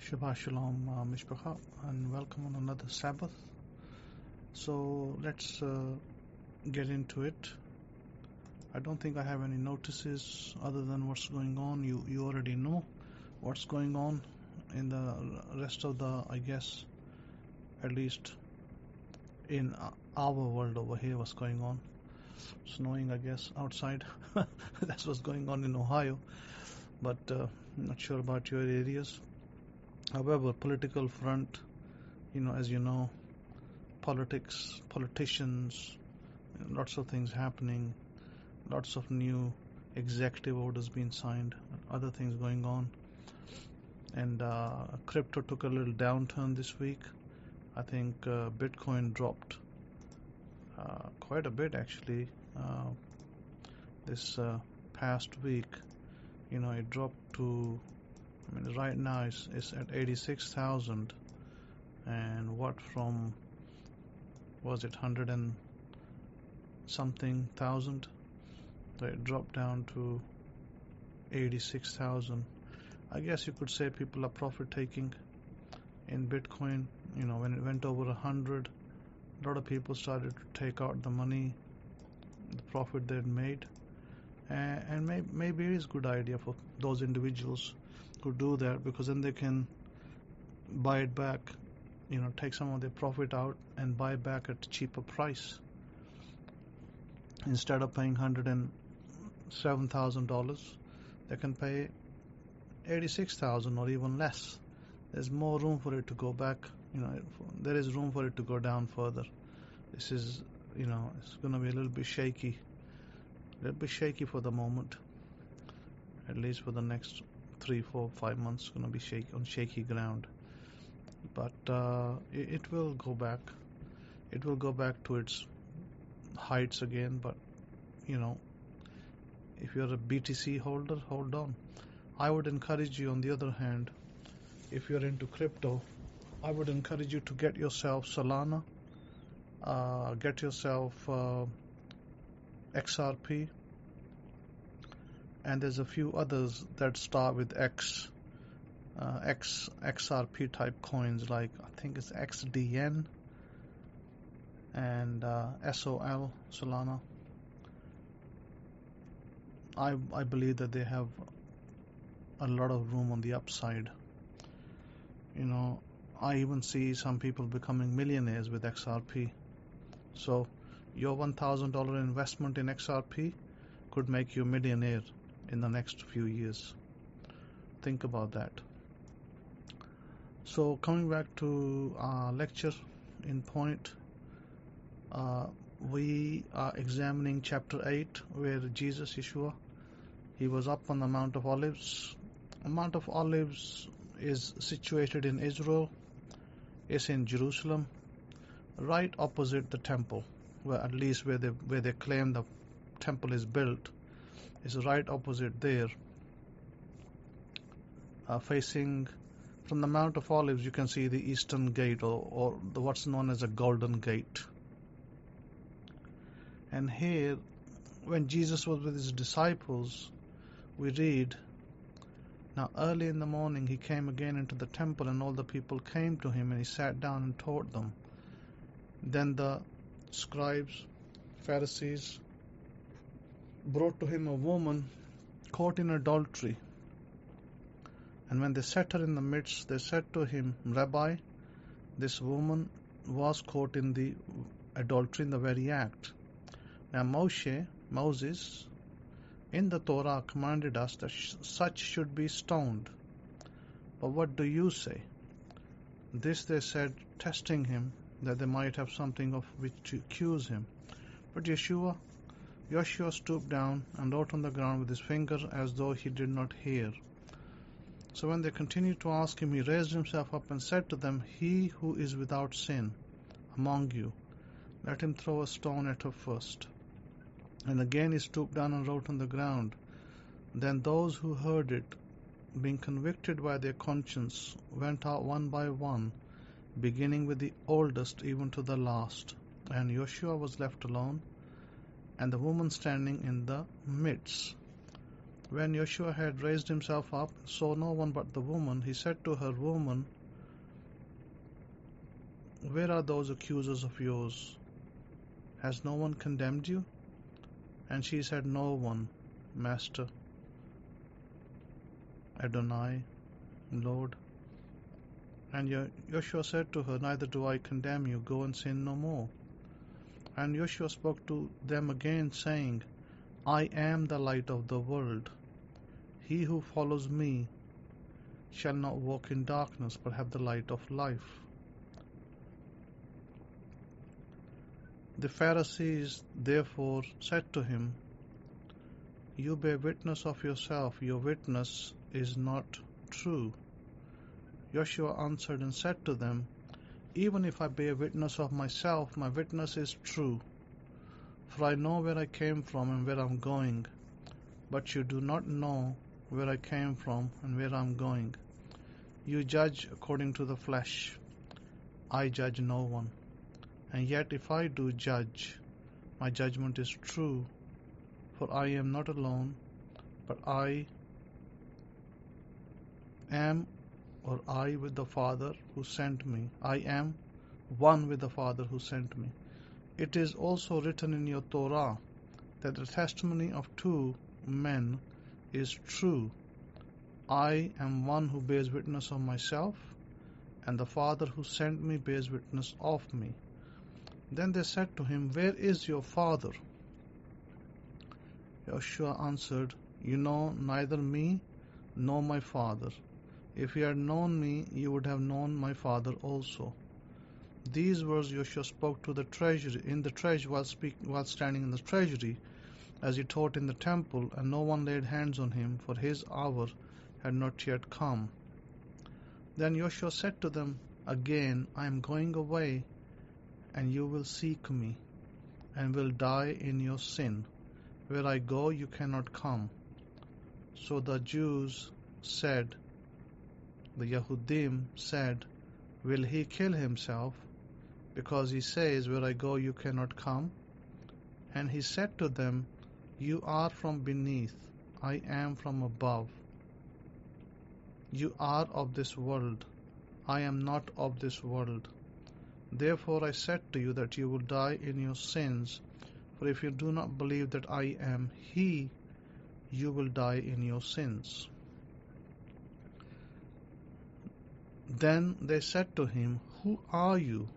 Shabbat Shalom, Mishpacha, and welcome on another Sabbath. So let's get into it. I don't think I have any notices other than what's going on. You already know what's going on in the rest of the, I guess, at least in our world over here, what's going on. Snowing, I guess, outside. That's what's going on in Ohio, but I'm not sure about your areas. However, political front, as you know, politics, politicians, lots of things happening, lots of new executive orders being signed, other things going on. And crypto took a little downturn this week. I think Bitcoin dropped quite a bit actually this past week. It dropped to, right now it's at 86,000, and what from, was it 100 and something thousand? So it dropped down to 86,000. I guess you could say people are profit taking in Bitcoin. When it went over 100, a lot of people started to take out the money, the profit they'd made, and maybe it is a good idea for those individuals who do that, because then they can buy it back, take some of their profit out and buy back at a cheaper price. Instead of paying $107,000, they can pay 86,000 or even less. There's more room for it to go back. There is room for it to go down further. This is, it's going to be a little bit shaky for the moment. At least for the next 3, 4, 5 months, going to be on shaky ground. But it will go back. It will go back to its heights again. But if you're a BTC holder, hold on. I would encourage you, on the other hand, if you're into crypto, I would encourage you to get yourself Solana, get yourself XRP, and there's a few others that start with XRP type coins, like I think it's XDN and SOL, Solana. I believe that they have a lot of room on the upside. I even see some people becoming millionaires with XRP. So your $1,000 investment in XRP could make you a millionaire in the next few years. Think about that. So coming back to our lecture in point, we are examining chapter 8, where Jesus, Yeshua, he was up on the Mount of Olives. The Mount of Olives is situated in Israel. It's in Jerusalem, right opposite the temple, where they claim the temple is built. It's right opposite there, facing from the Mount of Olives. You can see the Eastern Gate, or what's known as a Golden Gate. And here, when Jesus was with his disciples, we read, now early in the morning he came again into the temple, and all the people came to him, and he sat down and taught them. Then the scribes, Pharisees, brought to him a woman caught in adultery. And when they set her in the midst, they said to him, Rabbi, this woman was caught in the adultery, in the very act. Now Moses, in the Torah commanded us that such should be stoned. But what do you say? This they said, testing him, that they might have something of which to accuse him. But Joshua stooped down and wrote on the ground with his finger, as though he did not hear. So when they continued to ask him, he raised himself up and said to them, He who is without sin among you, let him throw a stone at her first. And again he stooped down and wrote on the ground. Then those who heard it, being convicted by their conscience, went out one by one, beginning with the oldest even to the last. And Joshua was left alone, and the woman standing in the midst. When Joshua had raised himself up, and saw no one but the woman, he said to her, Woman, where are those accusers of yours? Has no one condemned you? And she said, No one, Master, Adonai, Lord. And Joshua said to her, Neither do I condemn you, go and sin no more. And Joshua spoke to them again, saying, I am the light of the world. He who follows me shall not walk in darkness, but have the light of life. The Pharisees therefore said to him, You bear witness of yourself, your witness is not true. Joshua answered and said to them, Even if I bear witness of myself, my witness is true. For I know where I came from and where I am going, but you do not know where I came from and where I am going. You judge according to the flesh. I judge no one. And yet if I do judge, my judgment is true. For I am not alone, but I am, or I with the Father who sent me. I am one with the Father who sent me. It is also written in your Torah that the testimony of two men is true. I am one who bears witness of myself, and the Father who sent me bears witness of me. Then they said to him, Where is your father? Joshua answered, You know neither me nor my father. If you had known me, you would have known my father also. These words Joshua spoke to the treasury while standing in the treasury, as he taught in the temple, and no one laid hands on him, for his hour had not yet come. Then Joshua said to them again, I am going away, and you will seek me, and will die in your sin. Where I go, you cannot come. So the Jews said, the Yehudim said, Will he kill himself, because he says, Where I go, you cannot come? And he said to them, You are from beneath, I am from above. You are of this world, I am not of this world. Therefore I said to you that you will die in your sins, for if you do not believe that I am He, you will die in your sins. Then they said to him, Who are you?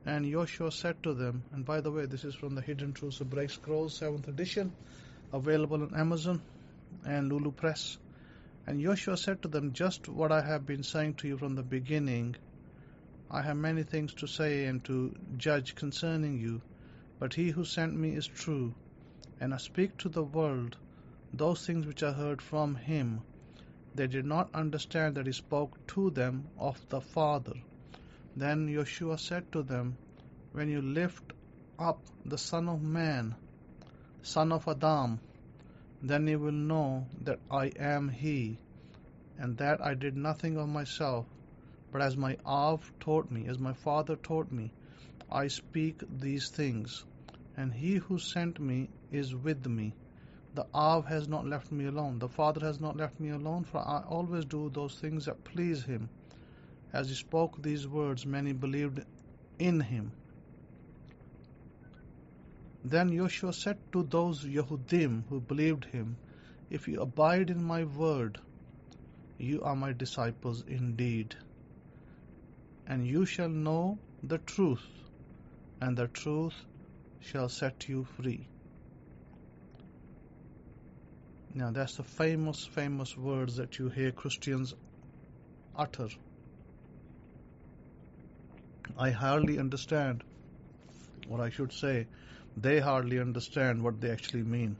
And Joshua said to them, and by the way, this is from the Hidden Truths of Break Scrolls, 7th edition, available on Amazon and Lulu Press. And Joshua said to them, Just what I have been saying to you from the beginning. I have many things to say and to judge concerning you, but he who sent me is true, and I speak to the world those things which I heard from him. They did not understand that he spoke to them of the Father. Then Joshua said to them, When you lift up the Son of Man, son of Adam, then you will know that I am he, and that I did nothing of myself, but as my Av taught me, as my Father taught me, I speak these things, and he who sent me is with me. The Av has not left me alone. The Father has not left me alone, for I always do those things that please him. As he spoke these words, many believed in him. Then Joshua said to those Yehudim who believed him, If you abide in my word, you are my disciples indeed. And you shall know the truth, and the truth shall set you free. Now that's the famous words that you hear Christians utter. I hardly understand, or I should say, they hardly understand what they actually mean.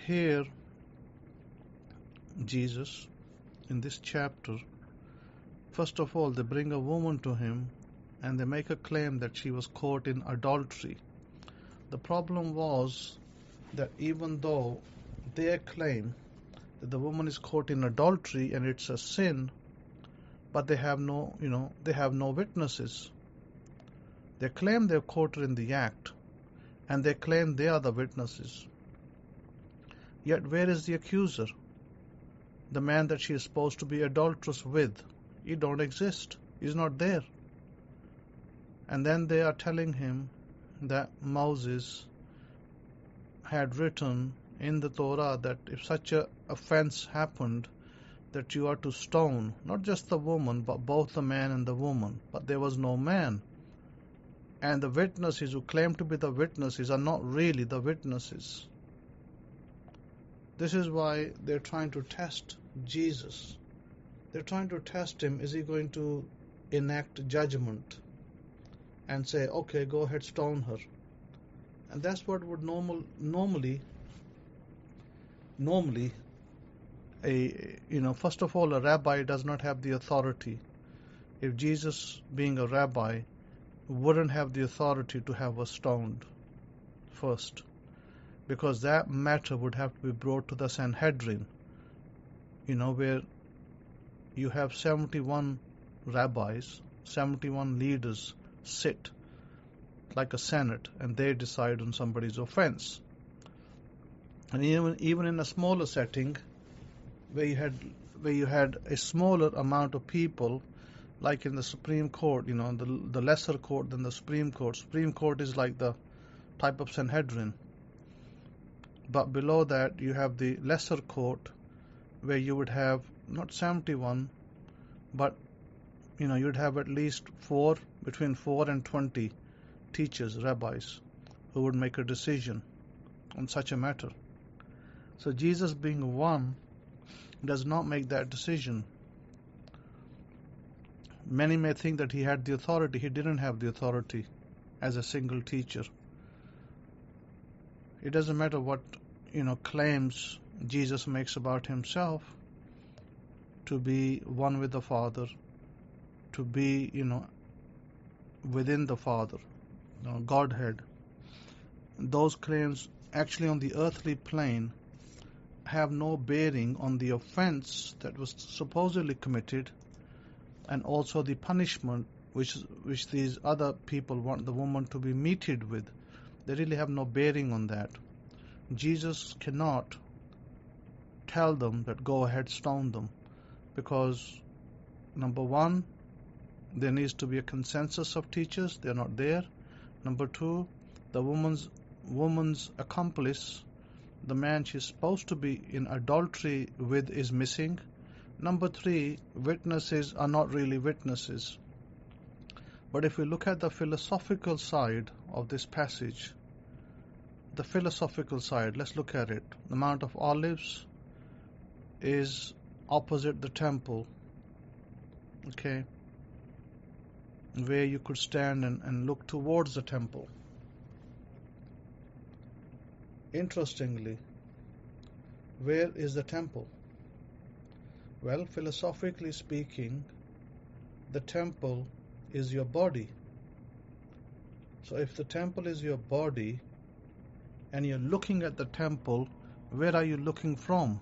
Here, Jesus, in this chapter, first of all, they bring a woman to him and they make a claim that she was caught in adultery. The problem was that even though they claim that the woman is caught in adultery and it's a sin, but they have no witnesses. They claim they're caught her in the act, and they claim they are the witnesses. Yet where is the accuser? The man that she is supposed to be adulterous with. He don't exist. He's not there. And then they are telling him that Moses had written in the Torah that if such a offense happened, that you are to stone not just the woman but both the man and the woman. But there was no man, and the witnesses who claim to be the witnesses are not really the witnesses. This is why they're trying to test Jesus. They're trying to test him. Is he going to enact judgment and say, okay, go ahead, stone her? And that's what would normally first of all, a rabbi does not have the authority. If Jesus, being a rabbi, wouldn't have the authority to have us stoned first, because that matter would have to be brought to the Sanhedrin, where you have 71 rabbis, 71 leaders sit like a senate, and they decide on somebody's offense. And even in a smaller setting, where you had a smaller amount of people, like in the Supreme Court, the lesser court than the Supreme Court. Supreme Court is like the type of Sanhedrin. But below that, you have the lesser court, where you would have not 71, but you'd have at least between 4 and 20 teachers, rabbis, who would make a decision on such a matter. So Jesus, being one, does not make that decision. Many may think that he had the authority. He didn't have the authority as a single teacher. It doesn't matter what claims Jesus makes about himself, to be one with the Father, to be within the Father, Godhead. Those claims actually on the earthly plane have no bearing on the offense that was supposedly committed, and also the punishment which these other people want the woman to be meted with. They really have no bearing on that. Jesus cannot tell them that go ahead, stone them, because number one, there needs to be a consensus of teachers. They're not there. Number two, the woman's accomplice, the man she's supposed to be in adultery with, is missing. Number three, witnesses are not really witnesses. But if we look at the philosophical side of this passage, let's look at it. The Mount of Olives is opposite the temple, okay, where you could stand and look towards the temple. Interestingly, where is the temple? Well, philosophically speaking, the temple is your body. So if the temple is your body and you're looking at the temple, where are you looking from?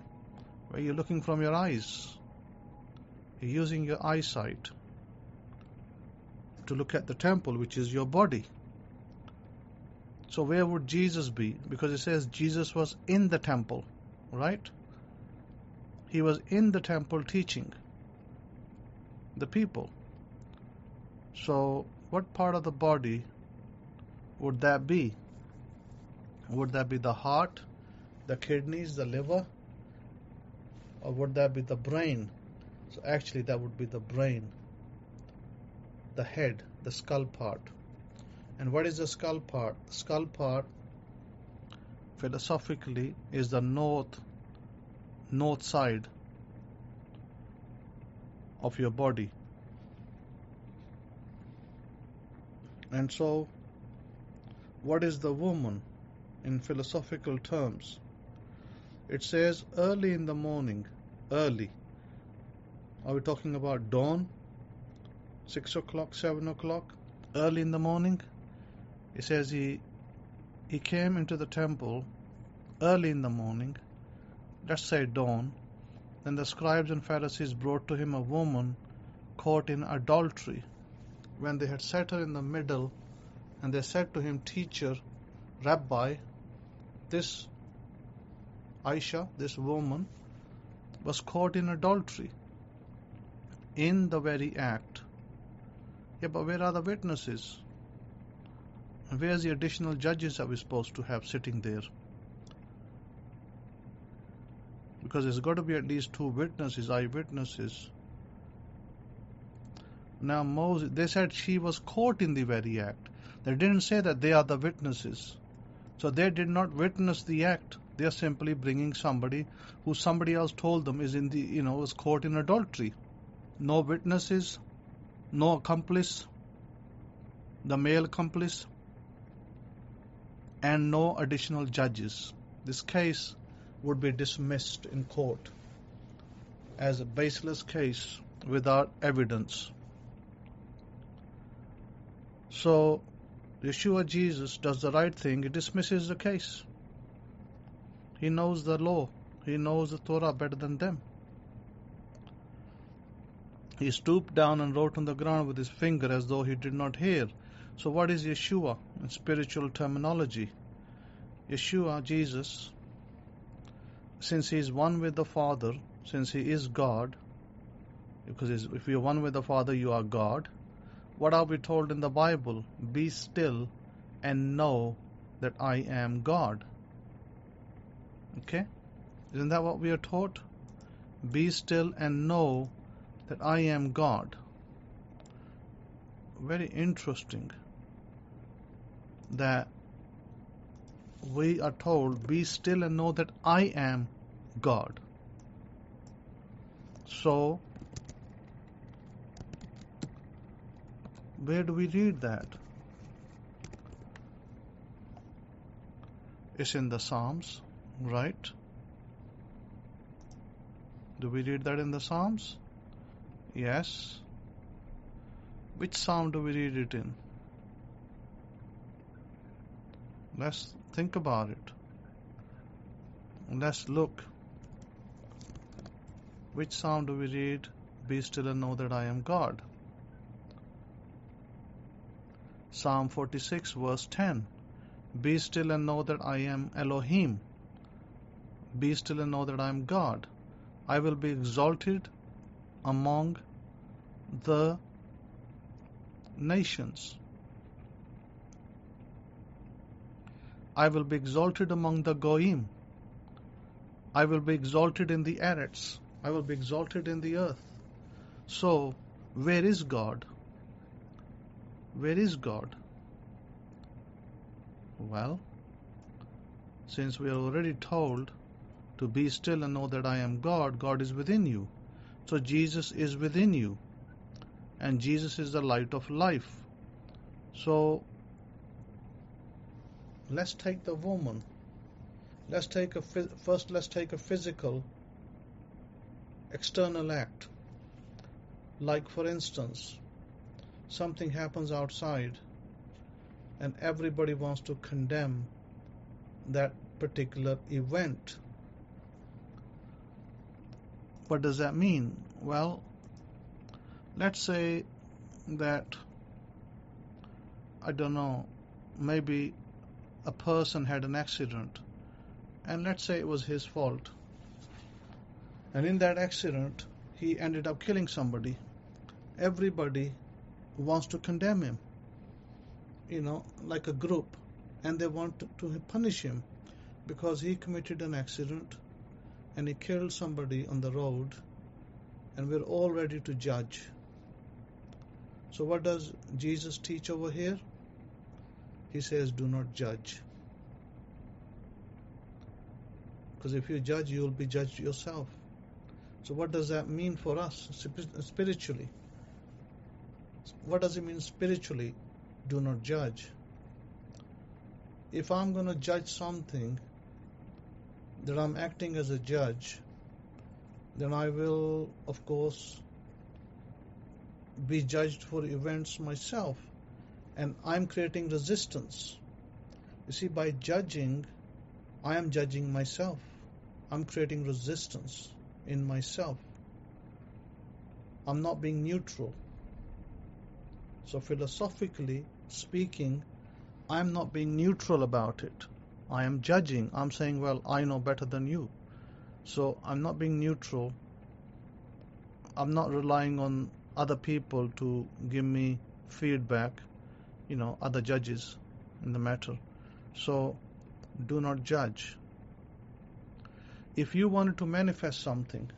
Where are you looking from? Your eyes. You're using your eyesight to look at the temple, which is your body. So where would Jesus be? Because it says Jesus was in the temple, right? He was in the temple teaching the people. So what part of the body would that be? Would that be the heart, the kidneys, the liver? Or would that be the brain? So actually that would be the brain, the head, the skull part. And what is the skull part? The skull part, philosophically, is the north side of your body. And so, what is the woman in philosophical terms? It says early in the morning. Early. Are we talking about dawn? 6 o'clock, 7 o'clock? Early in the morning? It says he came into the temple early in the morning, let's say dawn. Then the scribes and Pharisees brought to him a woman caught in adultery. When they had set her in the middle, and they said to him, Teacher, Rabbi, this Aisha, this woman, was caught in adultery in the very act. Yeah, but where are the witnesses? And where's the additional judges that we're supposed to have sitting there? Because there's got to be at least 2 witnesses, eyewitnesses. Now Moses, they said she was caught in the very act. They didn't say that they are the witnesses. So they did not witness the act. They are simply bringing somebody who somebody else told them is in the, was caught in adultery. No witnesses, no accomplice, the male accomplice, and no additional judges. This case would be dismissed in court as a baseless case without evidence. So Yeshua Jesus does the right thing. He dismisses the case. He knows the law. He knows the Torah better than them. He stooped down and wrote on the ground with his finger as though he did not hear. So what is Yeshua in spiritual terminology? Yeshua, Jesus, since he is one with the Father, since he is God, because if you are one with the Father, you are God. What are we told in the Bible? Be still and know that I am God. Okay? Isn't that what we are taught? Be still and know that I am God. Very interesting that we are told, be still and know that I am God. So, where do we read that? It's in the Psalms, right? Do we read that in the Psalms? Yes. Which Psalm do we read it in? Let's think about it. Let's look. Which Psalm do we read? Be still and know that I am God. Psalm 46 verse 10. Be still and know that I am Elohim. Be still and know that I am God. I will be exalted among the nations. I will be exalted among the Goyim. I will be exalted in the Eretz. I will be exalted in the earth. So, where is God? Where is God? Well, since we are already told to be still and know that I am God, God is within you. So Jesus is within you. And Jesus is the light of life. So, let's take the woman. Let's take a physical, external act. Like, for instance, something happens outside and everybody wants to condemn that particular event. What does that mean? Well, let's say that, I don't know, maybe a person had an accident, and let's say it was his fault, and in that accident he ended up killing somebody. Everybody wants to condemn him, like a group, and they want to punish him because he committed an accident and he killed somebody on the road, and we're all ready to judge. So what does Jesus teach over here? He says, do not judge. Because if you judge, you will be judged yourself. So what does that mean for us spiritually? What does it mean spiritually? Do not judge. If I'm going to judge something, that I'm acting as a judge, then I will, of course, be judged for events myself, and I'm creating resistance. You see, by judging, I am judging myself. I'm creating resistance in myself. I'm not being neutral. So philosophically speaking, I'm not being neutral about it. I am judging. I'm saying, well, I know better than you. So I'm not being neutral. I'm not relying on other people to give me feedback, other judges in the matter. So do not judge. If you wanted to manifest something,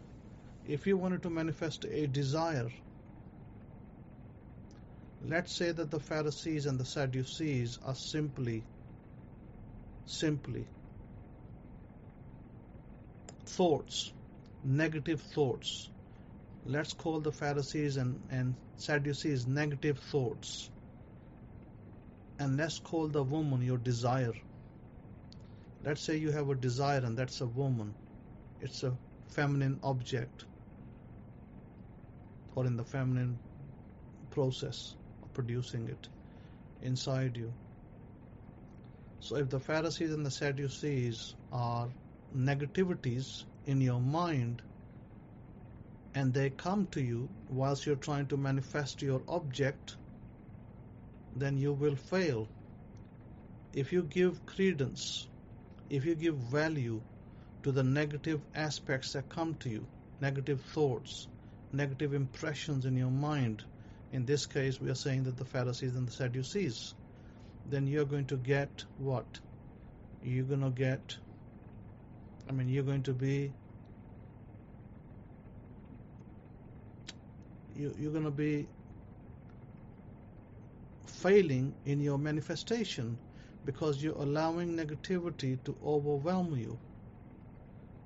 if you wanted to manifest a desire, let's say that the Pharisees and the Sadducees are simply thoughts, negative thoughts. Let's call the Pharisees and Sadducees negative thoughts. And let's call the woman your desire. Let's say you have a desire and that's a woman. It's a feminine object, or in the feminine process of producing it inside you. So if the Pharisees and the Sadducees are negativities in your mind, and they come to you whilst you're trying to manifest your object, then you will fail. If you give credence, if you give value to the negative aspects that come to you, negative thoughts, negative impressions in your mind, in this case we are saying that the Pharisees and the Sadducees, then you're going to get what? You're going to be failing in your manifestation, because you're allowing negativity to overwhelm you,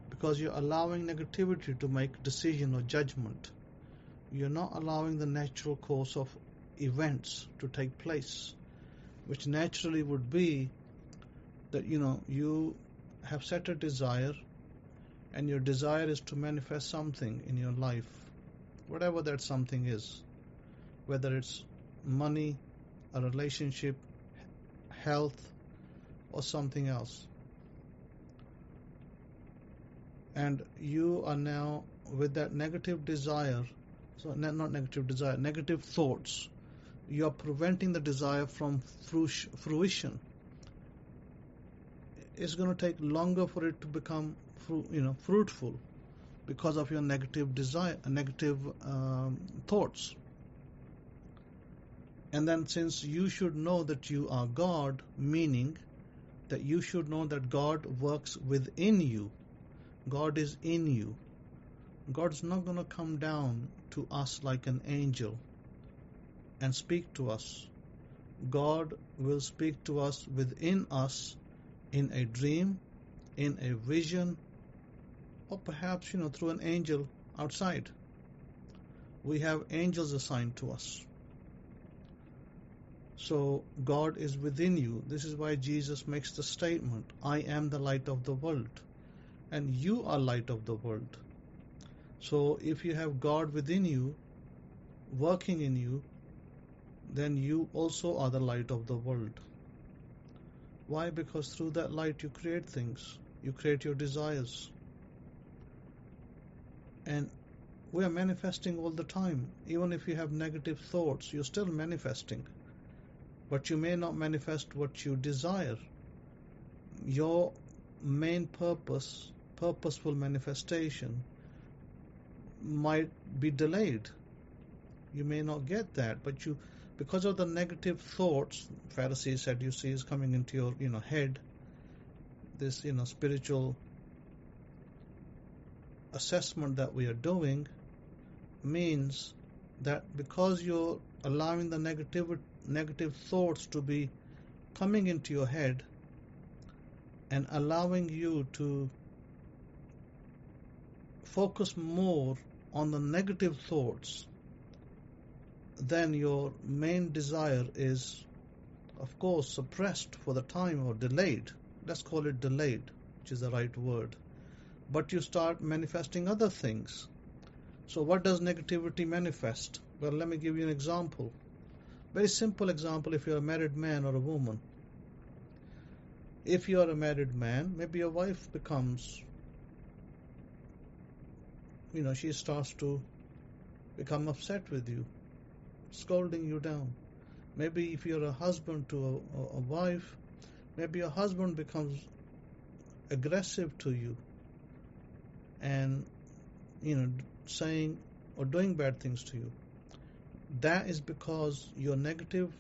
because you're allowing negativity to make decision or judgment. You're not allowing the natural course of events to take place, which naturally would be that you have set a desire, and your desire is to manifest something in your life, whatever that something is, whether it's money, a relationship, health, or something else. And you are now with that negative desire, so not negative desire, negative thoughts, you are preventing the desire from fruition. It's going to take longer for it to become fruitful because of your negative desire, negative thoughts. And then, since you should know that you are God, meaning that you should know that God works within you, God is in you. God's not going to come down to us like an angel and speak to us. God will speak to us within us in a dream, in a vision, or perhaps through an angel outside. We have angels assigned to us. So God is within you. This is why Jesus makes the statement, I am the light of the world, and you are light of the world. So if you have God within you, working in you, then you also are the light of the world. Why? Because through that light you create things. You create your desires. And we are manifesting all the time. Even if you have negative thoughts, you're still manifesting. But you may not manifest what you desire. Your main purposeful manifestation might be delayed. You may not get that, but because of the negative thoughts, Pharisees, Sadducees coming into your head, this spiritual assessment that we are doing means that because you're allowing the negative thoughts to be coming into your head and allowing you to focus more on the negative thoughts, then your main desire is, of course, suppressed for the time, or delayed. Let's call it delayed, which is the right word. But you start manifesting other things. So what does negativity manifest? Well, let me give you an example. Very simple example. If you're a married man or a woman, if you are a married man, maybe your wife becomes, she starts to become upset with you, scolding you down. Maybe if you're a husband to a wife, maybe your husband becomes aggressive to you, and saying or doing bad things to you. That is because your negative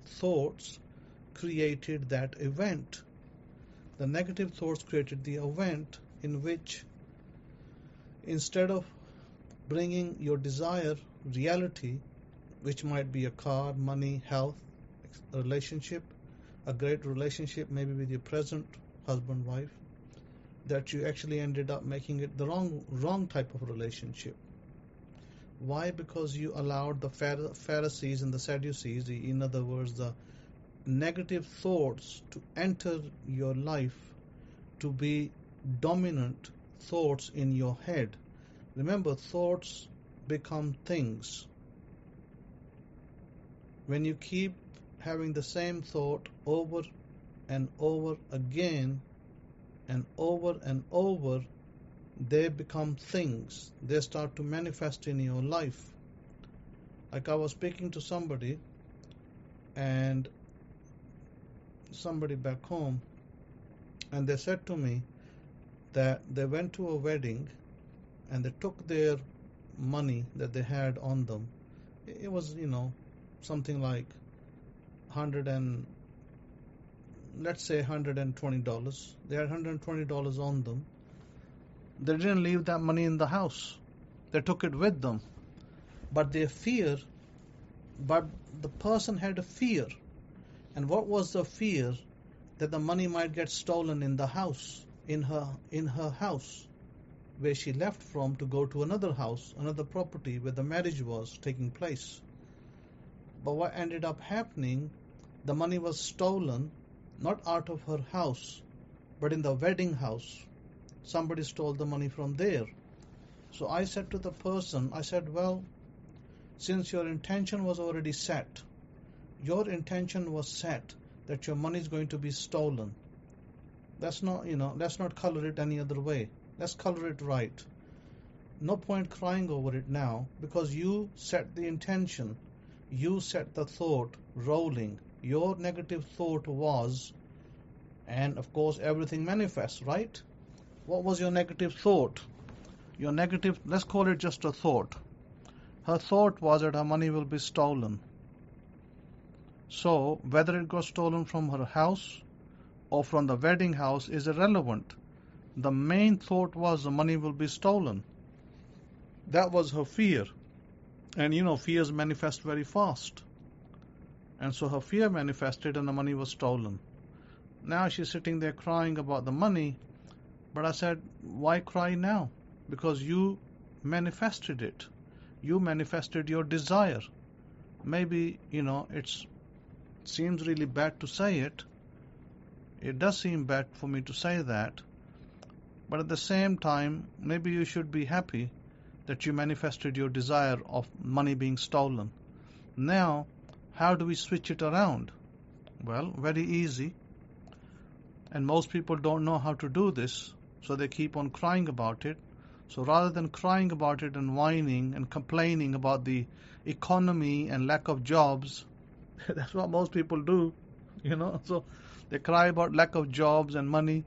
thoughts created that event. The negative thoughts created the event in which, instead of bringing your desired reality, which might be a car, money, health, a relationship, a great relationship maybe with your present husband, wife, that you actually ended up making it the wrong type of relationship. Why? Because you allowed the Pharisees and the Sadducees, in other words, the negative thoughts, to enter your life, to be dominant thoughts in your head. Remember, thoughts become things. When you keep having the same thought over and over again and over, they become things. They start to manifest in your life. Like I was speaking to somebody back home, and they said to me that they went to a wedding and they took their money that they had on them. It was, something like $120. They had $120 on them. They didn't leave that money in the house. They took it with them. But the person had a fear. And what was the fear? That the money might get stolen in the house, in her house, where she left from to go to another house, another property where the marriage was taking place. But what ended up happening, the money was stolen, not out of her house, but in the wedding house. Somebody stole the money from there. So I said to the person, well, since your intention was already set, your intention was set that your money is going to be stolen. Let's not color it any other way. Let's color it right. No point crying over it now, because you set the intention. You set the thought rolling. Your negative thought was, and of course everything manifests, right? What was your negative thought? Let's call it just a thought. Her thought was that her money will be stolen. So whether it got stolen from her house or from the wedding house is irrelevant. The main thought was the money will be stolen. That was her fear. And fears manifest very fast. And so her fear manifested and the money was stolen. Now she's sitting there crying about the money. But I said, why cry now? Because you manifested it. You manifested your desire. Maybe, it seems really bad to say it. It does seem bad for me to say that. But at the same time, maybe you should be happy that you manifested your desire of money being stolen. Now, how do we switch it around? Well, very easy. And most people don't know how to do this, so they keep on crying about it. So rather than crying about it and whining and complaining about the economy and lack of jobs, that's what most people do, So they cry about lack of jobs and money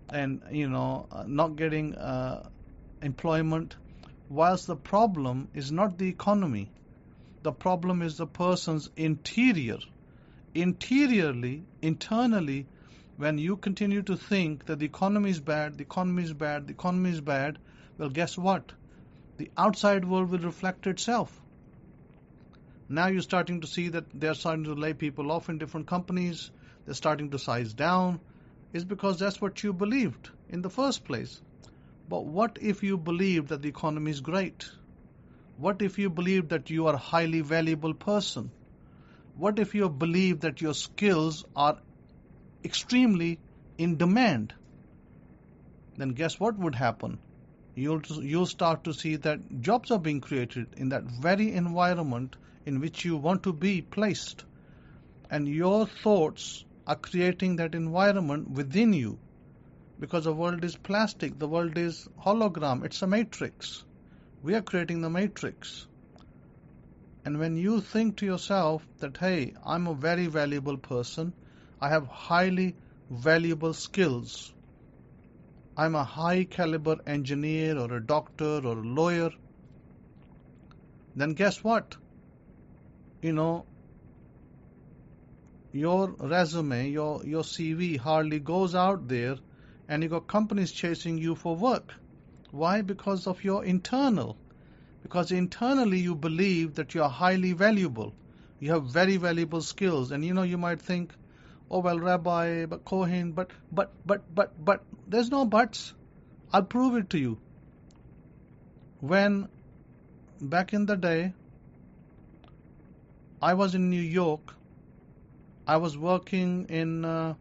and, not getting employment. Whilst the problem is not the economy, the problem is the person's interior. Internally, when you continue to think that the economy is bad, well, guess what? The outside world will reflect itself. Now you're starting to see that they're starting to lay people off in different companies. They're starting to size down. It's because that's what you believed in the first place. But what if you believe that the economy is great? What if you believe that you are a highly valuable person? What if you believe that your skills are extremely in demand? Then guess what would happen? You'll start to see that jobs are being created in that very environment in which you want to be placed. And your thoughts are creating that environment within you. Because the world is plastic, the world is hologram, it's a matrix. We are creating the matrix. And when you think to yourself that, hey, I'm a very valuable person, I have highly valuable skills, I'm a high caliber engineer or a doctor or a lawyer, then guess what? Your resume, your CV hardly goes out there, and you got companies chasing you for work. Why? Because of your internal. Because internally you believe that you are highly valuable. You have very valuable skills. And you might think, oh well, Rabbi, but Kohen, but, there's no buts. I'll prove it to you. When, back in the day, I was in New York, I was working in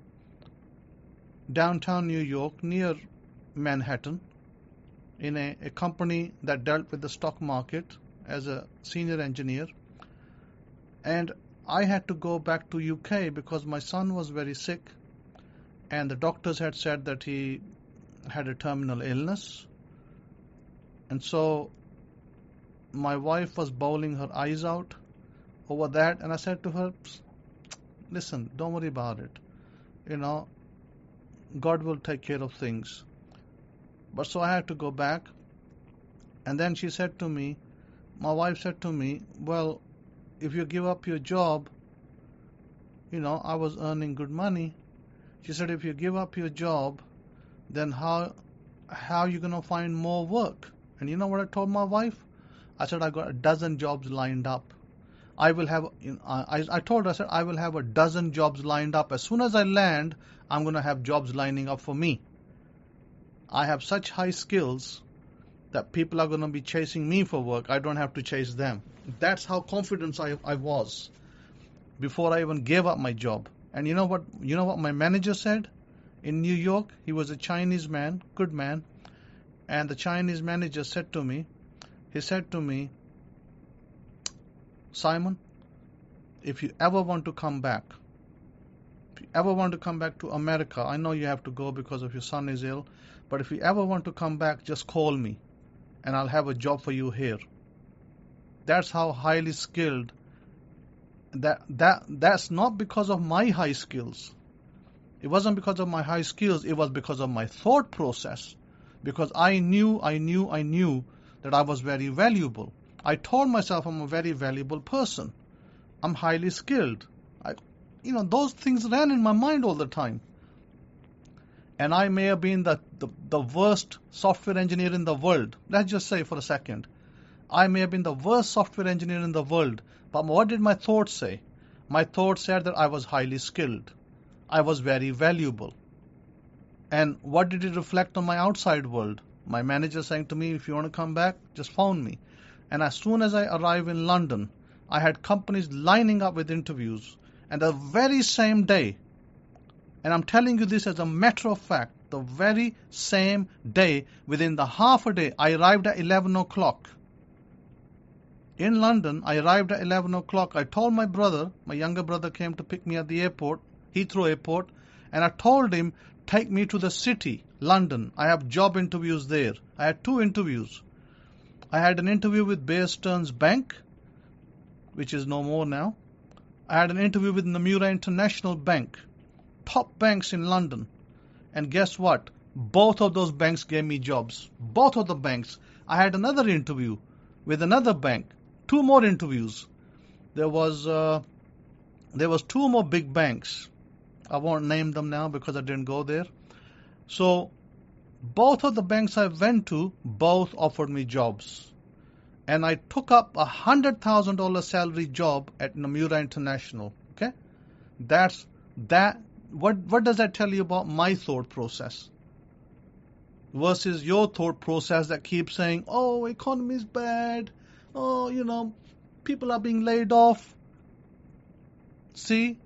downtown New York, near Manhattan, in a company that dealt with the stock market as a senior engineer. And I had to go back to UK because my son was very sick, and the doctors had said that he had a terminal illness. And so my wife was bawling her eyes out over that, and I said to her, listen, don't worry about it. God will take care of things. But so I had to go back. And then she said to me, my wife said to me, well, if you give up your job, I was earning good money. She said, if you give up your job, then how are you going to find more work? And you know what I told my wife? I said, I got a dozen jobs lined up. I will have, I told her, I said, I will have a dozen jobs lined up. As soon as I land, I'm going to have jobs lining up for me. I have such high skills that people are going to be chasing me for work. I don't have to chase them. That's how confident I was before I even gave up my job. And you know what my manager said? In New York, he was a Chinese man, good man. And the Chinese manager said to me, Simon, if you ever want to come back to America, I know you have to go because of your son is ill, but if you ever want to come back, just call me and I'll have a job for you here. That's how highly skilled. That's not because of my high skills. It wasn't because of my high skills, it was because of my thought process. Because I knew that I was very valuable. I told myself I'm a very valuable person. I'm highly skilled. Those things ran in my mind all the time. And I may have been the worst software engineer in the world. Let's just say for a second. I may have been the worst software engineer in the world. But what did my thoughts say? My thoughts said that I was highly skilled. I was very valuable. And what did it reflect on my outside world? My manager saying to me, if you want to come back, just phone me. And as soon as I arrived in London, I had companies lining up with interviews. And the very same day, and I'm telling you this as a matter of fact, the very same day, within the half a day, I arrived at 11 o'clock. In London, I arrived at 11 o'clock. I told my brother, my younger brother came to pick me at the airport, Heathrow Airport, and I told him, take me to the city, London. I have job interviews there. I had 2 interviews. I had an interview with Bear Stearns Bank, which is no more now. I had an interview with Nomura International Bank, top banks in London. And guess what? Both of those banks gave me jobs. Both of the banks. I had another interview with another bank. 2 more interviews. There was 2 more big banks. I won't name them now because I didn't go there. So both of the banks I went to, both offered me jobs. And I took up a $100,000 salary job at Nomura International. Okay? What does that tell you about my thought process? Versus your thought process that keeps saying, oh, economy is bad. Oh, people are being laid off. See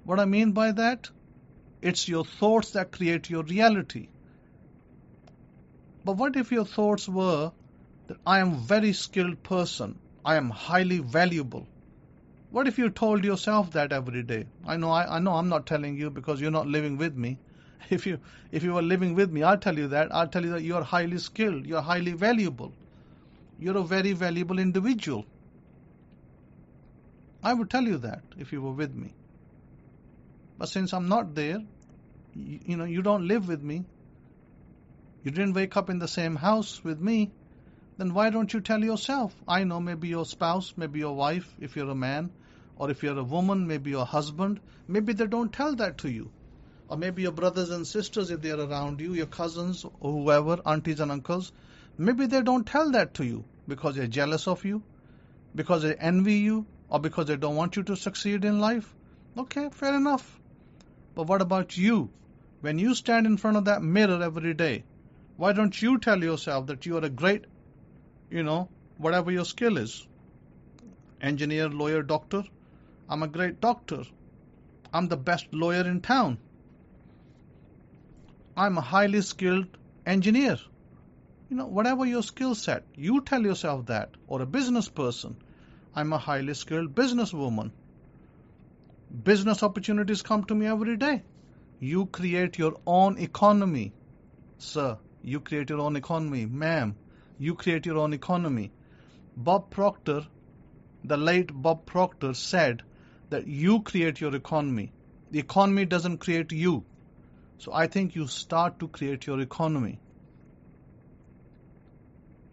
what I mean by that? It's your thoughts that create your reality. But what if your thoughts were that I am a very skilled person, I am highly valuable? What if you told yourself that every day? I know I'm not telling you because you're not living with me. If you were living with me, I'll tell you that. I'll tell you that you're highly skilled, you're highly valuable. You're a very valuable individual. I would tell you that if you were with me. But since I'm not there, you don't live with me, You didn't wake up in the same house with me. Then why don't you tell yourself? I know, maybe your spouse, maybe your wife, if you're a man, or if you're a woman, maybe your husband, maybe they don't tell that to you. Or maybe your brothers and sisters, if they're around you, your cousins or whoever, aunties and uncles, maybe they don't tell that to you because they're jealous of you, because they envy you, or because they don't want you to succeed in life. Okay, fair enough. But what about you? When you stand in front of that mirror every day, why don't you tell yourself that you are a great, whatever your skill is? Engineer, lawyer, doctor. I'm a great doctor. I'm the best lawyer in town. I'm a highly skilled engineer. Whatever your skill set, you tell yourself that. Or a business person. I'm a highly skilled businesswoman. Business opportunities come to me every day. You create your own economy. Sir, you create your own economy. Ma'am, you create your own economy. Bob Proctor, the late Bob Proctor, said that you create your economy. The economy doesn't create you. So I think you start to create your economy.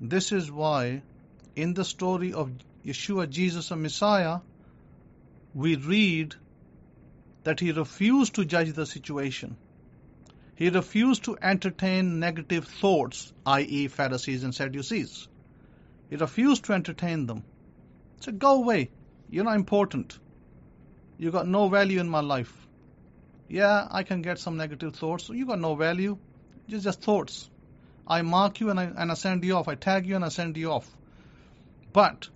This is why in the story of Yeshua, Jesus, the Messiah, we read that he refused to judge the situation. He refused to entertain negative thoughts, i.e. Pharisees and Sadducees. He refused to entertain them. He said, go away. You're not important. You got no value in my life. Yeah, I can get some negative thoughts. You got no value. It's just thoughts. I mark you and I send you off. I tag you and I send you off. But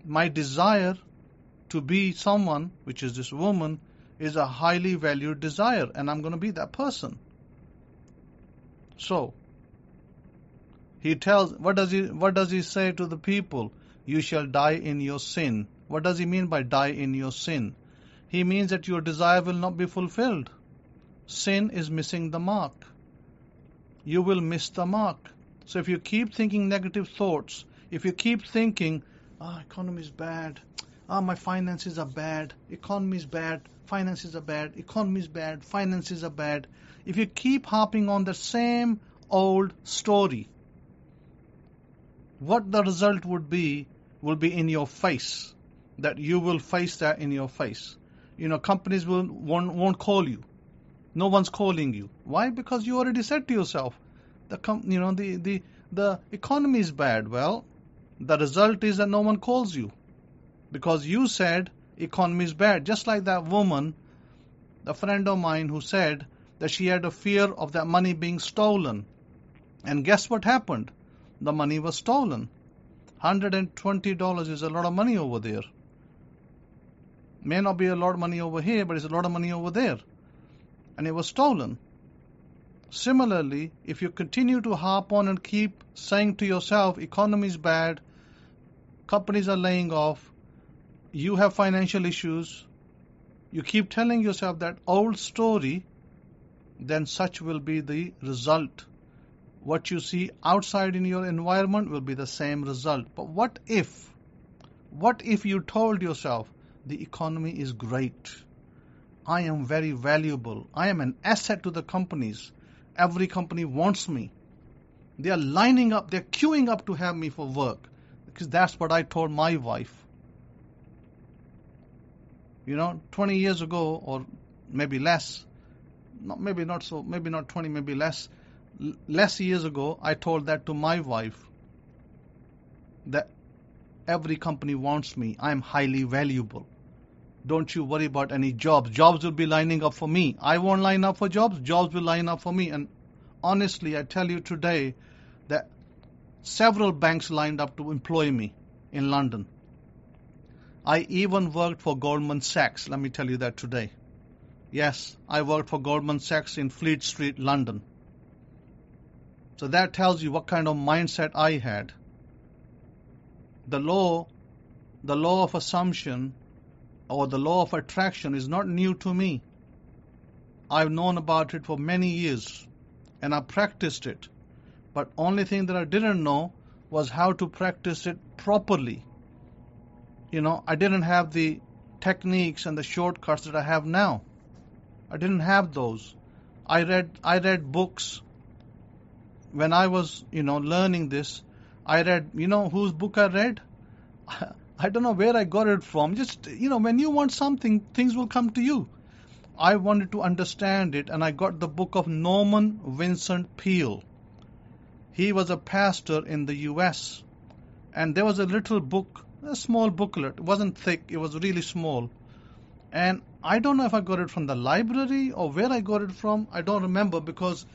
my desire to be someone, which is this woman, is a highly valued desire, and I'm going to be that person. So he tells, what does he say to the people? You shall die in your sin. What does he mean by die in your sin? He means that your desire will not be fulfilled. Sin is missing the mark. You will miss the mark. So if you keep thinking negative thoughts, if you keep thinking, economy is bad, my finances are bad, economy is bad, finances are bad, economy is bad, finances are bad. If you keep harping on the same old story, what the result would be will be in your face, that you will face that in your face. Companies won't call you. No one's calling you. Why? Because you already said to yourself, the economy is bad. Well, the result is that no one calls you because you said economy is bad. Just like that woman, a friend of mine, who said that she had a fear of that money being stolen. And guess what happened? The money was stolen. $120 is a lot of money over there. May not be a lot of money over here, but it's a lot of money over there. And it was stolen. Similarly, if you continue to harp on and keep saying to yourself, economy is bad, companies are laying off, you have financial issues, you keep telling yourself that old story, then such will be the result. What you see outside in your environment will be the same result. But what if you told yourself, the economy is great, I am very valuable, I am an asset to the companies, every company wants me, they are lining up, they're queuing up to have me for work, because that's what I told my wife. 20 years ago, or maybe less, maybe not 20, maybe less years ago, I told that to my wife, that every company wants me, I am highly valuable. Don't you worry about any jobs. Jobs will be lining up for me. I won't line up for jobs. Jobs will line up for me. And honestly, I tell you today that several banks lined up to employ me in London. I even worked for Goldman Sachs. Let me tell you that today. Yes, I worked for Goldman Sachs in Fleet Street, London. So that tells you what kind of mindset I had. The law of assumption or the law of attraction is not new to me. I've known about it for many years and I practiced it. But only thing that I didn't know was how to practice it properly. I didn't have the techniques and the shortcuts that I have now. I didn't have those. I read books when I was, learning this, I read, whose book I read? I don't know where I got it from. Just, when you want something, things will come to you. I wanted to understand it, and I got the book of Norman Vincent Peale. He was a pastor in the U.S., and there was a little book, a small booklet. It wasn't thick, it was really small. And I don't know if I got it from the library or where I got it from. I don't remember, because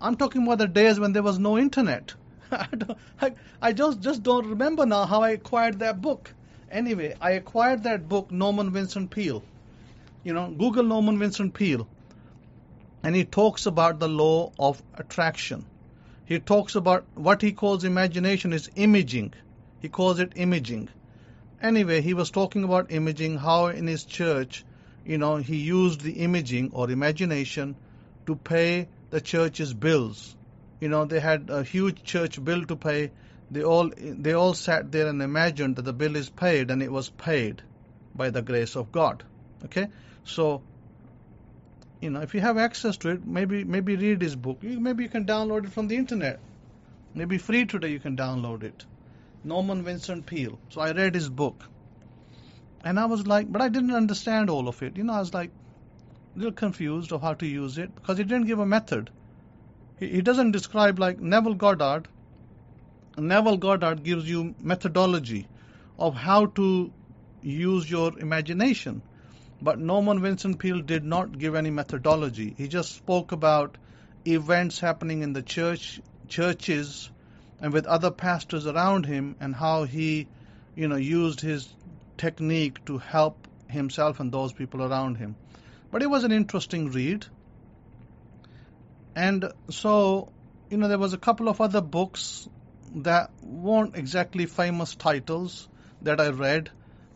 I'm talking about the days when there was no internet. I just don't remember now how I acquired that book. Anyway, I acquired that book, Norman Vincent Peale. Google Norman Vincent Peale. And he talks about the law of attraction. He talks about what he calls imagination is imaging. He calls it imaging. Anyway, he was talking about imaging, how in his church, he used the imaging or imagination to pay the church's bills. They had a huge church bill to pay. They all sat there and imagined that the bill is paid, and it was paid by the grace of God. Okay? So, if you have access to it, maybe read his book. Maybe you can download it from the internet. Maybe free today you can download it. Norman Vincent Peale. So I read his book. And I was like, but I didn't understand all of it. I was like a little confused of how to use it, because he didn't give a method. He doesn't describe like Neville Goddard. Neville Goddard gives you methodology of how to use your imagination. But Norman Vincent Peale did not give any methodology. He just spoke about events happening in the churches and with other pastors around him, and how he, used his technique to help himself and those people around him. But it was an interesting read. And so, there was a couple of other books that weren't exactly famous titles that I read.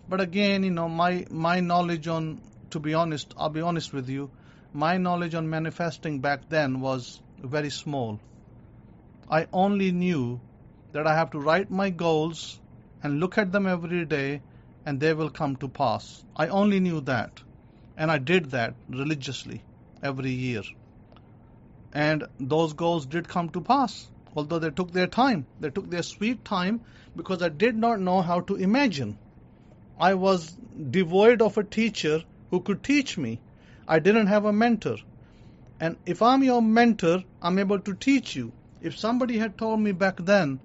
But again, my knowledge on, to be honest, I'll be honest with you, my knowledge on manifesting back then was very small. I only knew that I have to write my goals and look at them every day, and they will come to pass. I only knew that. And I did that religiously every year. And those goals did come to pass, although they took their time. They took their sweet time, because I did not know how to imagine. I was devoid of a teacher who could teach me. I didn't have a mentor. And if I'm your mentor, I'm able to teach you. If somebody had told me back then,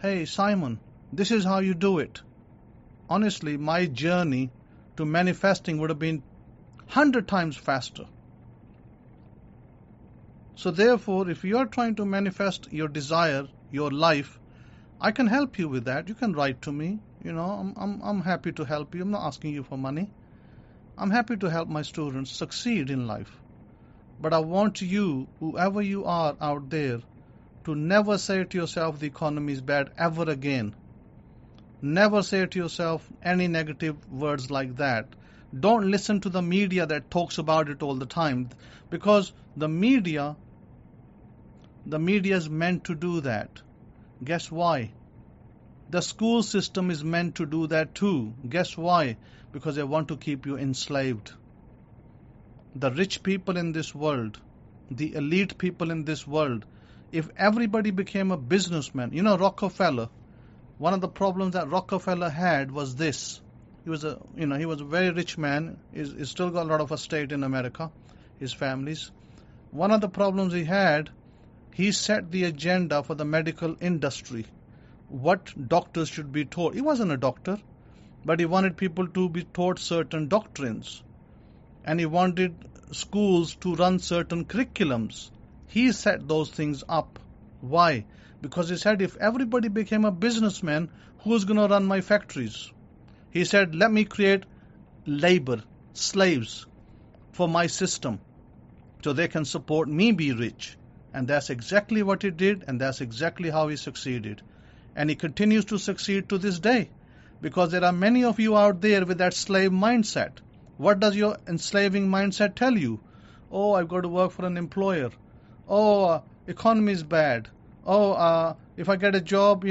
hey, Simon, this is how you do it, honestly, my journey to manifesting would have been 100 times faster. So therefore, if you are trying to manifest your desire, your life, I can help you with that. You can write to me. I'm happy to help you. I'm not asking you for money. I'm happy to help my students succeed in life. But I want you, whoever you are out there, to never say to yourself the economy is bad ever again. Never say to yourself any negative words like that. Don't listen to the media that talks about it all the time, because the media is meant to do that. Guess why? The school system is meant to do that too. Guess why? Because they want to keep you enslaved. The rich people in this world, the elite people in this world, if everybody became a businessman, Rockefeller, one of the problems that Rockefeller had was this. He was a very rich man. He's still got a lot of estate in America, his family's. One of the problems he had, he set the agenda for the medical industry. What doctors should be taught. He wasn't a doctor, but he wanted people to be taught certain doctrines. And he wanted schools to run certain curriculums. He set those things up. Why? Because he said, if everybody became a businessman, who's going to run my factories? He said, let me create labor, slaves for my system, so they can support me be rich. And that's exactly what he did, and that's exactly how he succeeded. And he continues to succeed to this day, because there are many of you out there with that slave mindset. What does your enslaving mindset tell you? Oh, I've got to work for an employer. Oh, economy is bad. Oh, if I get a job,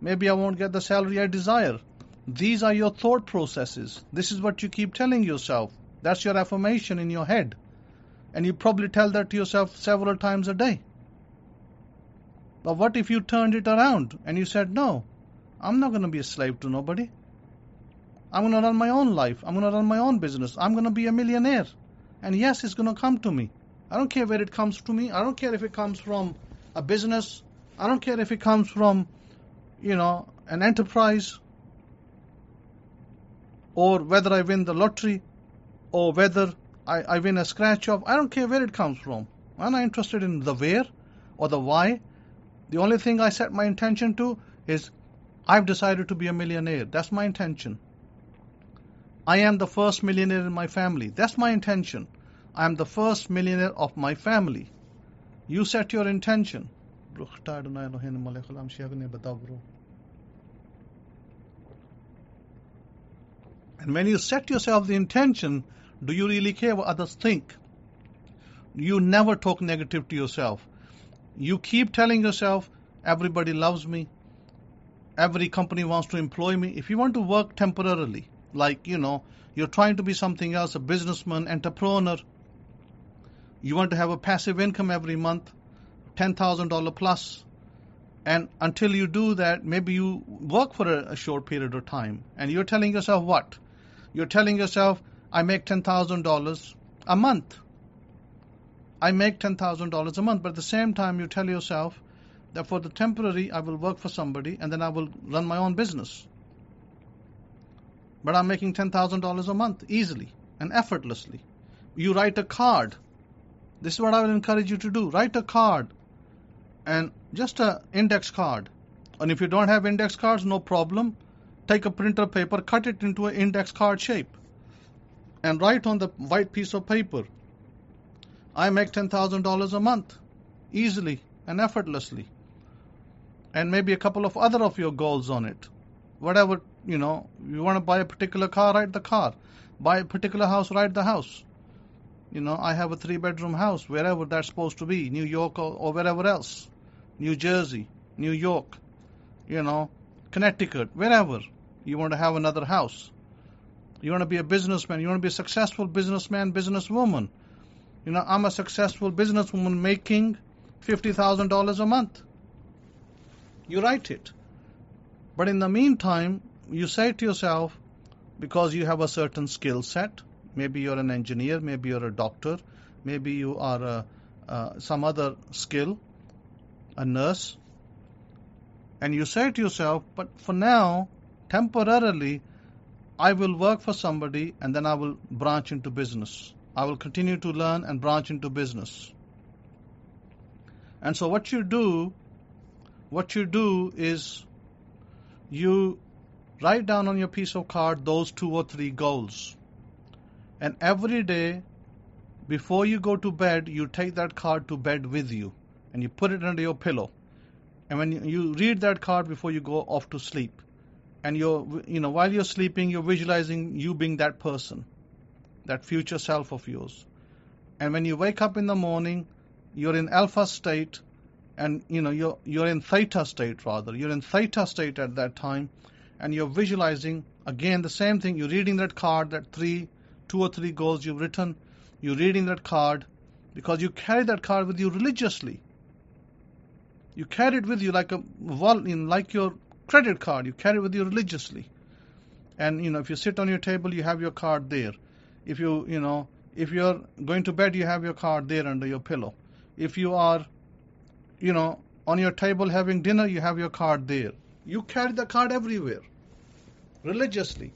maybe I won't get the salary I desire. These are your thought processes. This is what you keep telling yourself. That's your affirmation in your head. And you probably tell that to yourself several times a day. But what if you turned it around and you said, no, I'm not going to be a slave to nobody. I'm going to run my own life. I'm going to run my own business. I'm going to be a millionaire. And yes, it's going to come to me. I don't care where it comes to me. I don't care if it comes from a business. I don't care if it comes from, an enterprise, or whether I win the lottery, or whether I win a scratch-off. I don't care where it comes from. I'm not interested in the where or the why. The only thing I set my intention to is I've decided to be a millionaire. That's my intention. I am the first millionaire in my family. That's my intention. I am the first millionaire of my family. You set your intention. And when you set yourself the intention, do you really care what others think? You never talk negative to yourself. You keep telling yourself, everybody loves me. Every company wants to employ me. If you want to work temporarily, like, you're trying to be something else, a businessman, entrepreneur, you want to have a passive income every month, $10,000 plus, and until you do that, maybe you work for a short period of time, and you're telling yourself what? You're telling yourself, I make $10,000 a month. I make $10,000 a month, but at the same time you tell yourself that for the temporary I will work for somebody and then I will run my own business. But I'm making $10,000 a month easily and effortlessly. You write a card. This is what I will encourage you to do. Write a card, and just an index card. And if you don't have index cards, no problem. Take a printer paper, cut it into an index card shape, and write on the white piece of paper, I make $10,000 a month, easily and effortlessly. And maybe a couple of other of your goals on it. Whatever, you want to buy a particular car, write the car. Buy a particular house, write the house. I have a 3-bedroom house, wherever that's supposed to be, New York or wherever else. New Jersey, New York, Connecticut, wherever. You want to have another house. You want to be a businessman. You want to be a successful businessman, businesswoman. I'm a successful businesswoman making $50,000 a month. You write it. But in the meantime, you say to yourself, because you have a certain skill set, maybe you're an engineer, maybe you're a doctor, maybe you are some other skill, a nurse, and you say to yourself, but for now, temporarily, I will work for somebody and then I will branch into business. I will continue to learn and branch into business. And so what you do is you write down on your piece of card those 2 or 3 goals. And every day, before you go to bed, you take that card to bed with you and you put it under your pillow. And when you read that card before you go off to sleep, and while you're sleeping, you're visualizing you being that person, that future self of yours. And when you wake up in the morning, you're in alpha state, and you're in theta state rather. You're in theta state at that time, and you're visualizing again the same thing. You're reading that card, that 2 or 3 goals you've written. You're reading that card because you carry that card with you religiously. You carry it with you like your credit card. You carry it with you religiously. And if you sit on your table, you have your card there. If if you're going to bed, you have your card there under your pillow. If you are, on your table having dinner, you have your card there. You carry the card everywhere, religiously.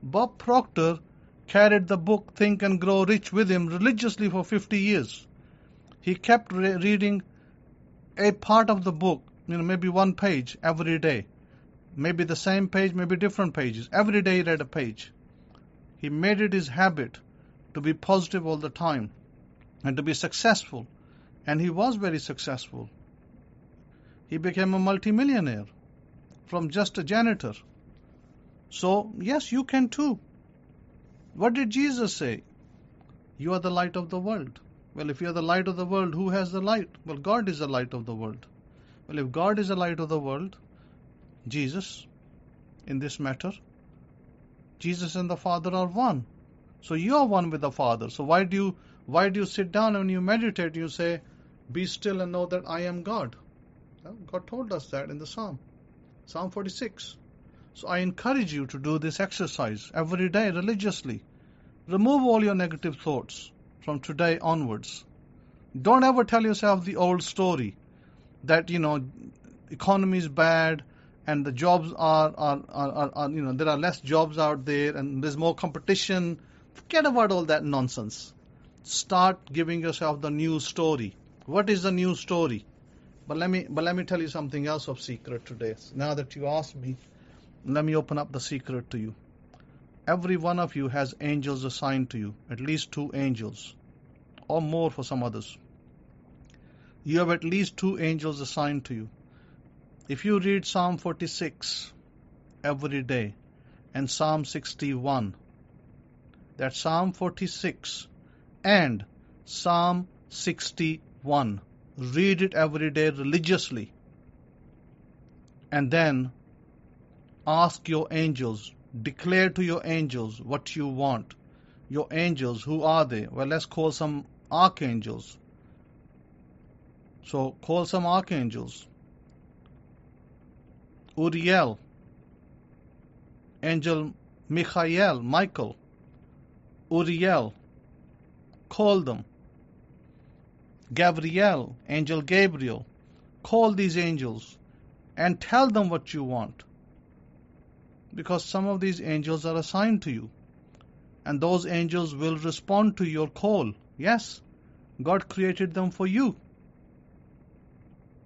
Bob Proctor carried the book Think and Grow Rich with him religiously for 50 years. He kept reading a part of the book, maybe 1 page every day. Maybe the same page, maybe different pages. Every day he read a page. He made it his habit to be positive all the time and to be successful. And he was very successful. He became a multimillionaire from just a janitor. So, yes, you can too. What did Jesus say? You are the light of the world. Well, if you are the light of the world, who has the light? Well, God is the light of the world. Well, if God is the light of the world, Jesus, in this matter, Jesus and the Father are one. So you are one with the Father. So why do you sit down and when you meditate, you say, be still and know that I am God. God told us that in the Psalm 46. So I encourage you to do this exercise every day religiously. Remove all your negative thoughts from today onwards. Don't ever tell yourself the old story that, economy is bad and the jobs are there are less jobs out there and there's more competition. Forget about all that nonsense. Start giving yourself the new story. What is the new story? But let me tell you something else of secret today. Now that you asked me, let me open up the secret to you. Every one of you has angels assigned to you, at least 2 angels, or more for some others. You have at least 2 angels assigned to you. If you read Psalm 46 every day and Psalm 61, that's Psalm 46 and Psalm 61, read it every day religiously, and then ask your angels, declare to your angels what you want. Your angels, who are they? Well, let's call some archangels. So call some archangels. Uriel, angel Michael, Uriel, call them. Gabriel, angel Gabriel, call these angels and tell them what you want. Because some of these angels are assigned to you. And those angels will respond to your call. Yes, God created them for you.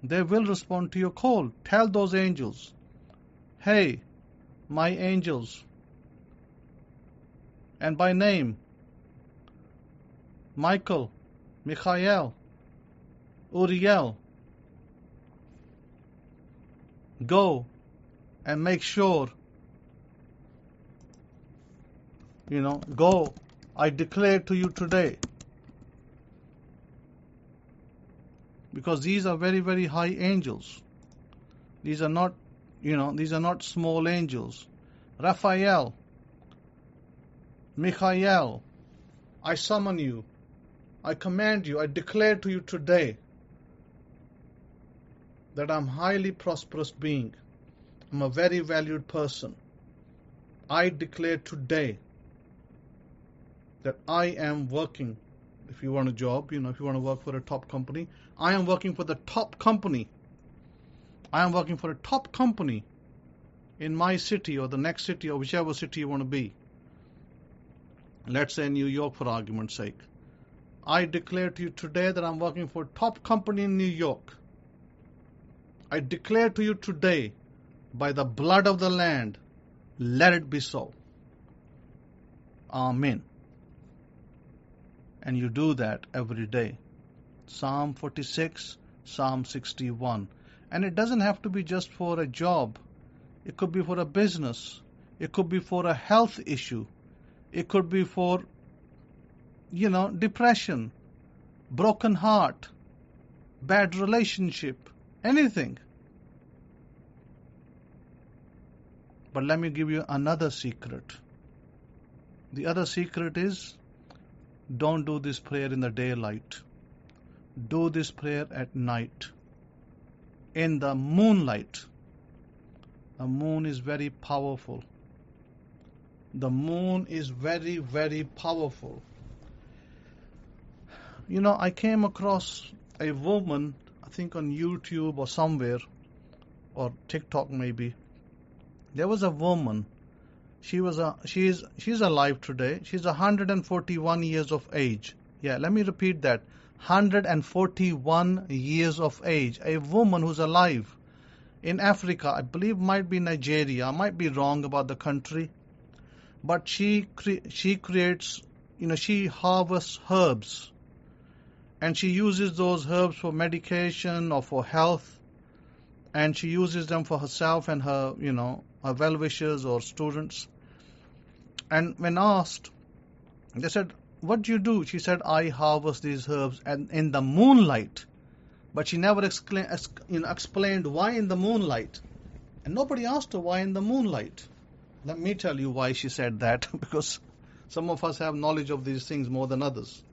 They will respond to your call. Tell those angels, hey, my angels, and by name, Michael, Michael, Uriel, go and make sure, go, I declare to you today. Because these are very, very high angels. These are not, these are not small angels. Raphael, Michael, I summon you. I command you, I declare to you today that I'm a highly prosperous being. I'm a very valued person. I declare today that I am working. If you want a job, if you want to work for a top company, I am working for the top company. I am working for a top company in my city or the next city or whichever city you want to be. Let's say New York for argument's sake. I declare to you today that I'm working for a top company in New York. I declare to you today, by the blood of the land, let it be so. Amen. And you do that every day. Psalm 46, Psalm 61. And it doesn't have to be just for a job. It could be for a business. It could be for a health issue. It could be for, depression, broken heart, bad relationship, anything. But let me give you another secret. The other secret is, don't do this prayer in the daylight. Do this prayer at night. In the moonlight. The moon is very powerful. The moon is very, very powerful. I came across a woman, I think on YouTube or somewhere, or TikTok maybe. There was a woman. She's alive today. She's 141 years of age. Yeah, let me repeat that. 141 years of age. A woman who's alive in Africa. I believe might be Nigeria. I might be wrong about the country. But she creates, she harvests herbs. And she uses those herbs for medication or for health. And she uses them for herself and her, her well-wishers or students. And when asked, they said, what do you do? She said, I harvest these herbs and in the moonlight. But she never explained why in the moonlight. And nobody asked her why in the moonlight. Let me tell you why she said that, because some of us have knowledge of these things more than others.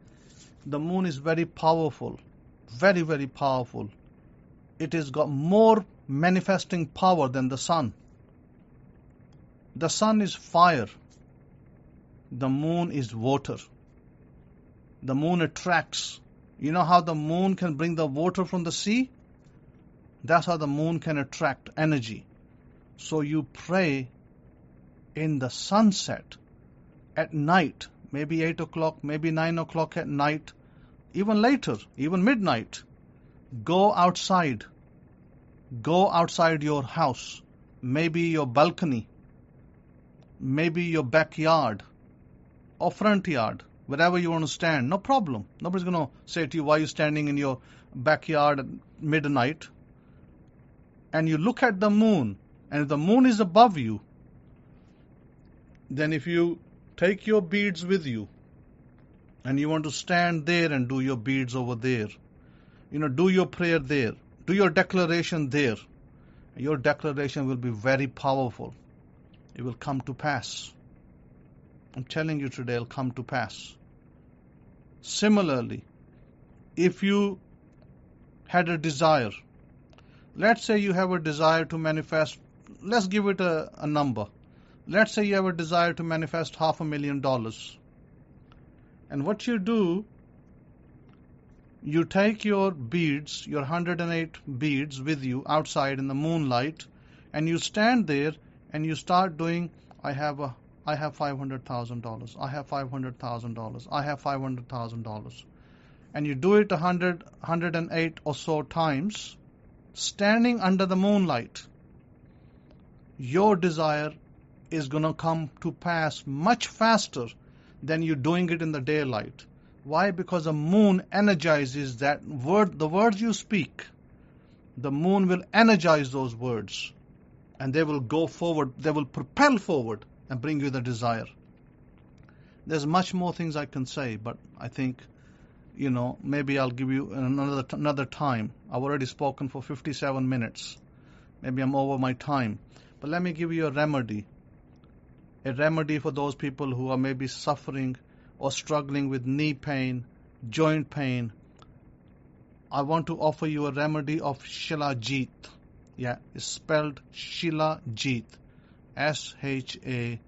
The moon is very powerful, very, very powerful. it has got more manifesting power than the sun. The sun is fire. The moon is water. The moon attracts. You know how the moon can bring the water from the sea? That's how the moon can attract energy. So you pray in the sunset, at night, maybe 8 o'clock, maybe 9 o'clock at night, even later, even midnight. Go outside. Go outside your house, maybe your balcony, maybe your backyard or front yard, wherever you want to stand, no problem. Nobody's going to say to you, why are you standing in your backyard at midnight? And you look at the moon, and if the moon is above you, then if you take your beads with you, and you want to stand there and do your beads over there, do your prayer there, do your declaration there, your declaration will be very powerful. It will come to pass. I'm telling you today, it'll come to pass. Similarly, if you had a desire, let's say you have a desire to manifest, let's give it a number. Let's say you have a desire to manifest $500,000. And what you do, you take your beads, your 108 beads with you outside in the moonlight, and you stand there and you start doing, I have $500,000, I have $500,000, I have $500,000. And you do it 108 or so times, standing under the moonlight. Your desire is going to come to pass much faster than you doing it in the daylight. Why? Because the moon energizes that word, the words you speak. The moon will energize those words, and they will go forward, they will propel forward and bring you the desire. There's much more things I can say, but I think, maybe I'll give you another time. I've already spoken for 57 minutes. Maybe I'm over my time. But let me give you a remedy for those people who are maybe suffering or struggling with knee pain, joint pain. I want to offer you a remedy of Shilajit. Yeah, it's spelled Shilajit. Shilajit,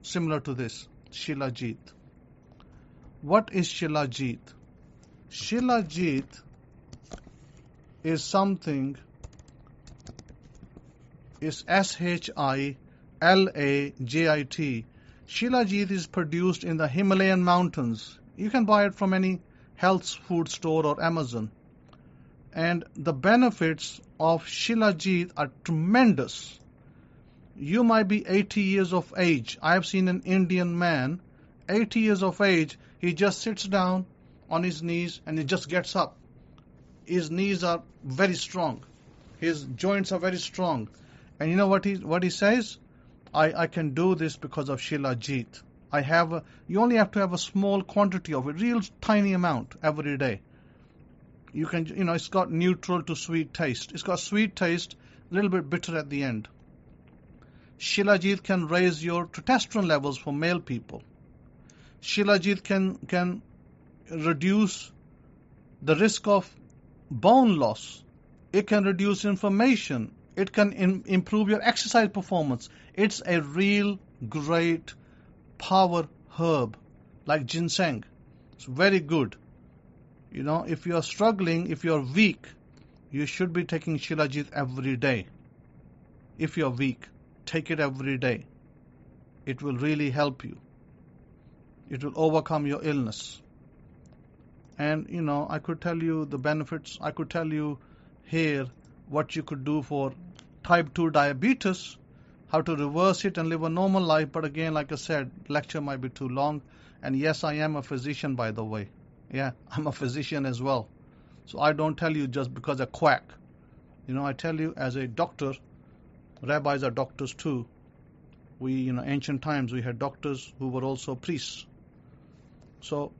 similar to this, Shilajit. What is Shilajit? Shilajit is something, is Shilajit. Shilajit is produced in the Himalayan mountains. You can buy it from any health food store or Amazon. And the benefits of Shilajit are tremendous. You might be 80 years of age. I have seen an Indian man, 80 years of age, he just sits down on his knees and he just gets up. His knees are very strong. His joints are very strong. And you know what he says? I can do this because of Shilajit. You only have to have a small quantity of it, real tiny amount every day. You can, it's got neutral to sweet taste. It's got sweet taste, a little bit bitter at the end. Shilajit can raise your testosterone levels for male people. Shilajit can reduce the risk of bone loss. It can reduce inflammation. It can improve your exercise performance. It's a real great power herb, like ginseng. It's very good. If you're struggling, if you're weak, you should be taking Shilajit every day. If you're weak, take it every day. It will really help you. It will overcome your illness. And, I could tell you the benefits. I could tell you here what you could do for type 2 diabetes, how to reverse it and live a normal life. But again, like I said, lecture might be too long. And yes, I am a physician, by the way. Yeah, I'm a physician as well. So I don't tell you just because I quack. I tell you as a doctor. Rabbis are doctors too. We, ancient times, we had doctors who were also priests. So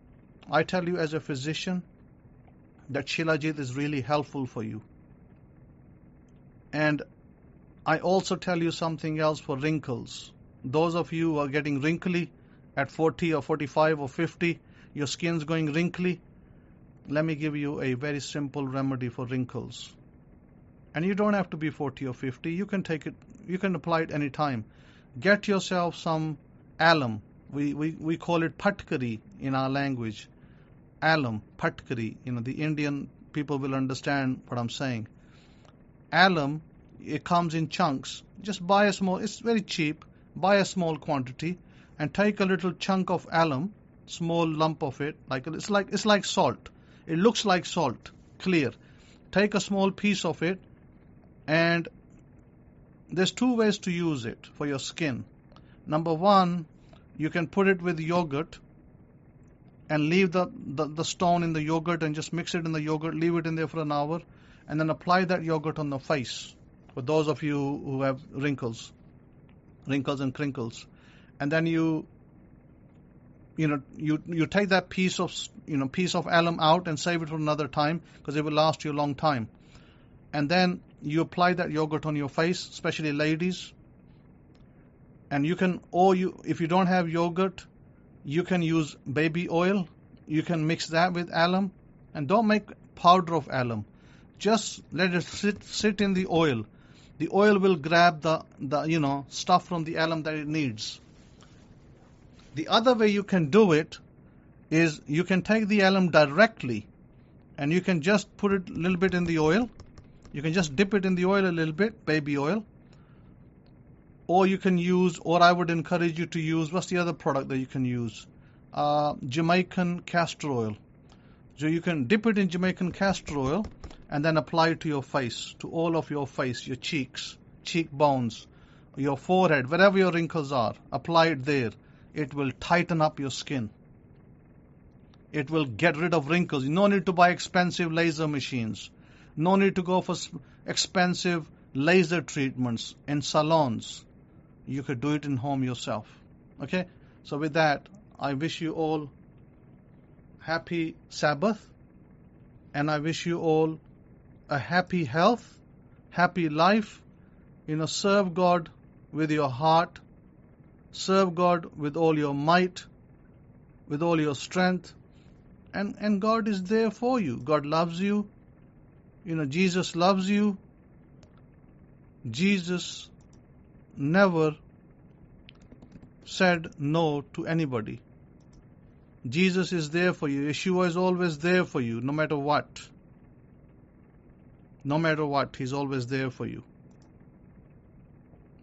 I tell you as a physician that Shilajit is really helpful for you. And I also tell you something else for wrinkles. Those of you who are getting wrinkly at 40 or 45 or 50, your skin's going wrinkly, let me give you a very simple remedy for wrinkles. And you don't have to be 40 or 50. You can take it, you can apply it any time. Get yourself some alum. We call it patkari in our language. Alum, patkari. The Indian people will understand what I'm saying. Alum, it comes in chunks. Just buy a small, it's very cheap. Buy a small quantity and take a little chunk of alum, small lump of it, it's like salt. It looks like salt, clear. Take a small piece of it, and there's two ways to use it for your skin. Number one, you can put it with yogurt and leave the stone in the yogurt and just mix it in the yogurt, leave it in there for an hour, and then apply that yogurt on the face for those of you who have wrinkles and crinkles. And then you take that piece of alum out and save it for another time, because it will last you a long time. And then you apply that yogurt on your face, especially ladies. And if you don't have yogurt, you can use baby oil. You can mix that with alum, and don't make powder of alum. Just let it sit in the oil. The oil will grab the stuff from the alum that it needs. The other way you can do it is you can take the alum directly, and you can just put it a little bit in the oil. You can just dip it in the oil a little bit, baby oil. Or you can use, or I would encourage you to use, what's the other product that you can use? Jamaican castor oil. So you can dip it in Jamaican castor oil and then apply it to your face, to all of your face, your cheeks, cheekbones, your forehead, wherever your wrinkles are. Apply it there. It will tighten up your skin. It will get rid of wrinkles. No need to buy expensive laser machines. No need to go for expensive laser treatments in salons. You could do it in home yourself. Okay? So with that, I wish you all happy Sabbath, and I wish you all a happy health, happy life. Serve God with your heart. Serve God with all your might, with all your strength. And God is there for you. God loves you. Jesus loves you. Jesus never said no to anybody. Jesus is there for you. Yeshua is always there for you, no matter what. No matter what, He's always there for you.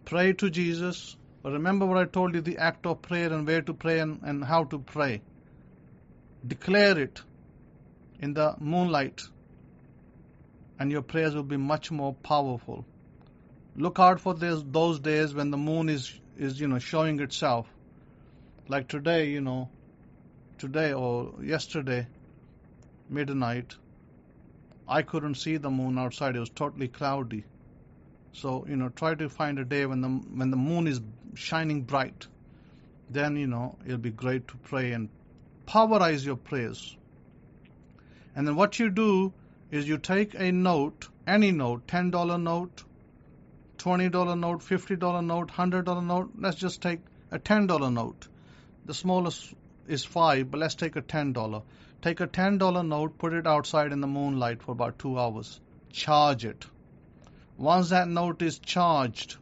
Pray to Jesus. But remember what I told you, the act of prayer and where to pray and how to pray. Declare it in the moonlight, and your prayers will be much more powerful. Look out for those days when the moon is showing itself. Like today, today or yesterday, midnight, I couldn't see the moon outside. It was totally cloudy. So, try to find a day when the moon is shining bright. Then, it'll be great to pray and powerize your prayers. And then what you do is you take a note, any note, $10 note, $20 note, $50 note, $100 note. Let's just take a $10 note. The smallest is $5, but let's take a $10. Take a $10 note, put it outside in the moonlight for about 2 hours. Charge it. Once that note is charged,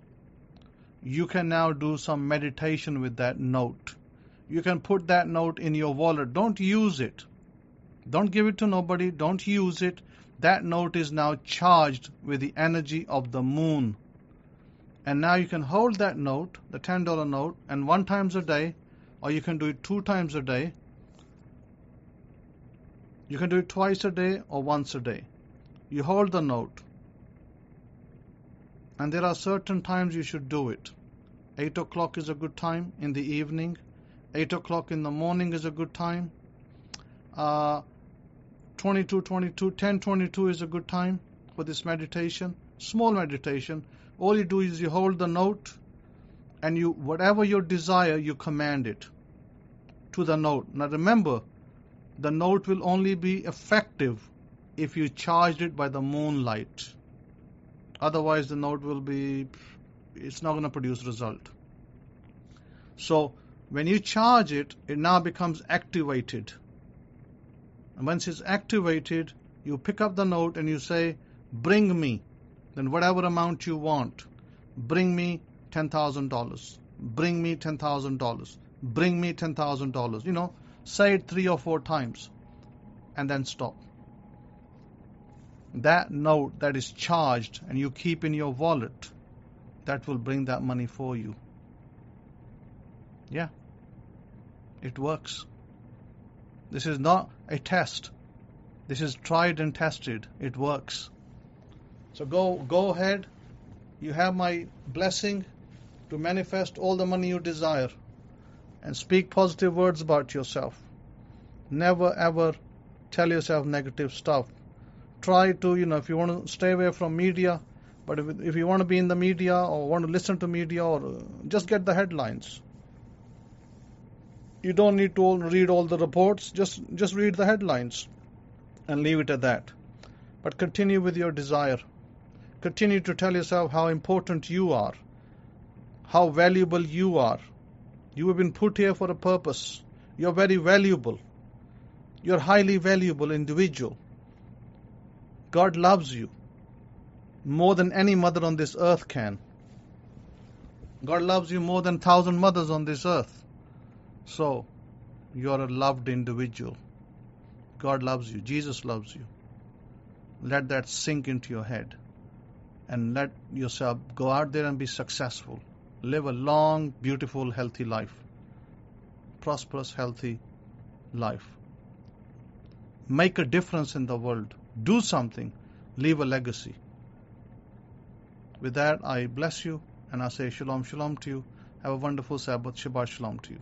you can now do some meditation with that note. You can put that note in your wallet. Don't use it. Don't give it to nobody. Don't use it. That note is now charged with the energy of the moon. And now you can hold that note, the $10 note, and 1 time a day, or you can do it 2 times a day. You can do it twice a day or once a day. You hold the note. And there are certain times you should do it. 8 o'clock is a good time in the evening. 8 o'clock in the morning is a good time. 10:22 is a good time for this meditation. Small meditation. All you do is you hold the note, and whatever your desire, you command it to the note. Now remember, the note will only be effective if you charged it by the moonlight. Otherwise, the note it's not going to produce result. So, when you charge it, it now becomes activated. And once it's activated, you pick up the note and you say, bring me, then whatever amount you want, bring me $10,000, bring me $10,000, bring me $10,000. Say it 3 or 4 times and then stop. That note that is charged and you keep in your wallet, that will bring that money for you. Yeah, it works. This is not a test. This is tried and tested. It works. So go ahead. You have my blessing to manifest all the money you desire, and speak positive words about yourself. Never ever tell yourself negative stuff. Try to, if you want to stay away from media, but if you want to be in the media or want to listen to media, or just get the headlines. You don't need to read all the reports, just read the headlines and leave it at that. But continue with your desire. Continue to tell yourself how important you are, how valuable you are. You have been put here for a purpose. You're very valuable. You're a highly valuable individual. God loves you more than any mother on this earth can. God loves you more than 1,000 mothers on this earth. So, you're a loved individual. God loves you. Jesus loves you. Let that sink into your head. And let yourself go out there and be successful. Live a long, beautiful, healthy life. Prosperous, healthy life. Make a difference in the world. Do something. Leave a legacy. With that, I bless you and I say shalom, shalom to you. Have a wonderful Sabbath. Shabbat shalom to you.